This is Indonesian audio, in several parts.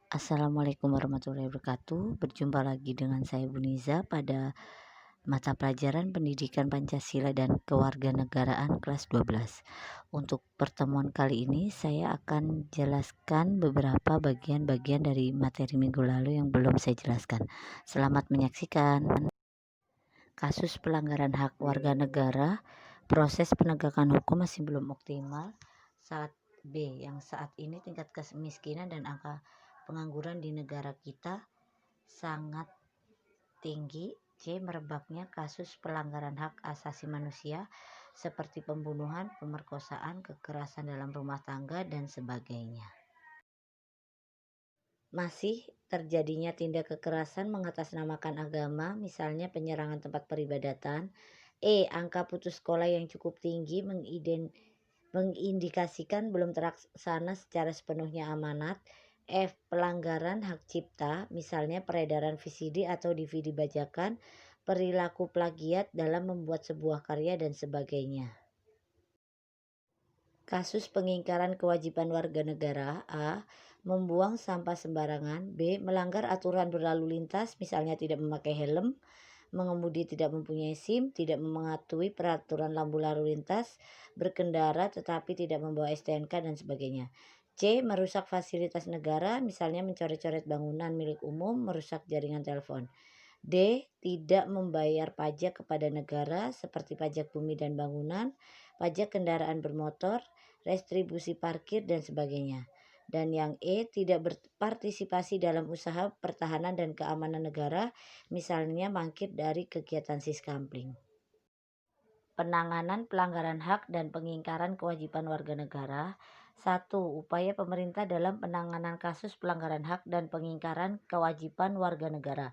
Assalamualaikum warahmatullahi wabarakatuh. Berjumpa lagi dengan saya Buniza pada mata pelajaran Pendidikan Pancasila dan Kewarganegaraan kelas 12. Untuk pertemuan kali ini saya akan jelaskan beberapa bagian-bagian dari materi minggu lalu yang belum saya jelaskan. Selamat menyaksikan. Kasus pelanggaran hak warga negara, proses penegakan hukum masih belum optimal. Saat B, yang saat ini tingkat kemiskinan dan angka pengangguran di negara kita sangat tinggi. C, merebaknya kasus pelanggaran hak asasi manusia seperti pembunuhan, pemerkosaan, kekerasan dalam rumah tangga, dan sebagainya. Masih terjadinya tindak kekerasan mengatasnamakan agama, misalnya penyerangan tempat peribadatan. E, angka putus sekolah yang cukup tinggi mengindikasikan belum terlaksana secara sepenuhnya amanat. F, pelanggaran hak cipta, misalnya peredaran VCD atau DVD bajakan, perilaku plagiat dalam membuat sebuah karya, dan sebagainya. Kasus pengingkaran kewajiban warga negara. A, membuang sampah sembarangan. B, melanggar aturan berlalu lintas, misalnya tidak memakai helm, mengemudi tidak mempunyai SIM, tidak mematuhi peraturan lampu lalu lintas, berkendara tetapi tidak membawa STNK, dan sebagainya. C, merusak fasilitas negara, misalnya mencoret-coret bangunan milik umum, merusak jaringan telepon. D, tidak membayar pajak kepada negara seperti pajak bumi dan bangunan, pajak kendaraan bermotor, restribusi parkir, dan sebagainya. Dan yang E, tidak berpartisipasi dalam usaha pertahanan dan keamanan negara, misalnya mangkir dari kegiatan Siskampling. Penanganan pelanggaran hak dan pengingkaran kewajiban warga negara. 1. Upaya pemerintah dalam penanganan kasus pelanggaran hak dan pengingkaran kewajiban warga negara.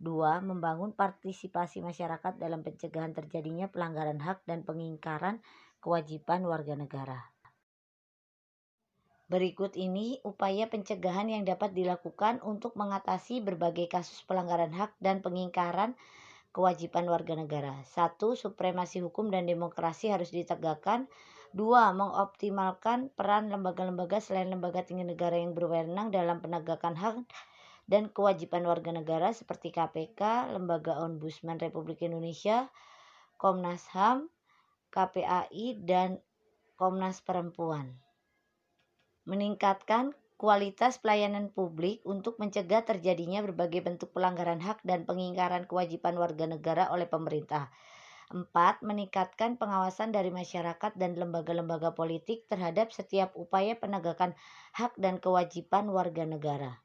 2. Membangun partisipasi masyarakat dalam pencegahan terjadinya pelanggaran hak dan pengingkaran kewajiban warga negara. Berikut ini upaya pencegahan yang dapat dilakukan untuk mengatasi berbagai kasus pelanggaran hak dan pengingkaran kewajiban warga negara. 1. Supremasi hukum dan demokrasi harus ditegakkan. 2. Mengoptimalkan peran lembaga-lembaga selain lembaga tinggi negara yang berwenang dalam penegakan hak dan kewajiban warga negara seperti KPK, Lembaga Ombudsman Republik Indonesia, Komnas HAM, KPAI, dan Komnas Perempuan. Meningkatkan kualitas pelayanan publik untuk mencegah terjadinya berbagai bentuk pelanggaran hak dan pengingkaran kewajiban warga negara oleh pemerintah. 4. Meningkatkan pengawasan dari masyarakat dan lembaga-lembaga politik terhadap setiap upaya penegakan hak dan kewajiban warga negara.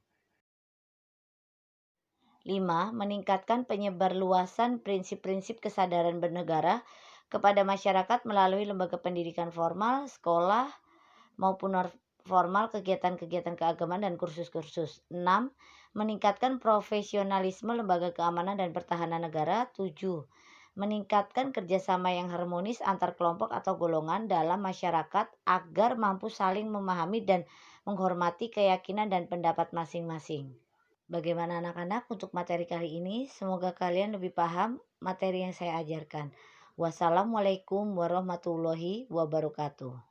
5. Meningkatkan penyebarluasan prinsip-prinsip kesadaran bernegara kepada masyarakat melalui lembaga pendidikan formal, sekolah, maupun formal, kegiatan-kegiatan keagamaan, dan kursus-kursus. 6. Meningkatkan profesionalisme lembaga keamanan dan pertahanan negara. 7. Meningkatkan kerjasama yang harmonis antar kelompok atau golongan dalam masyarakat agar mampu saling memahami dan menghormati keyakinan dan pendapat masing-masing. Bagaimana anak-anak untuk materi kali ini? Semoga kalian lebih paham materi yang saya ajarkan. Wassalamualaikum warahmatullahi wabarakatuh.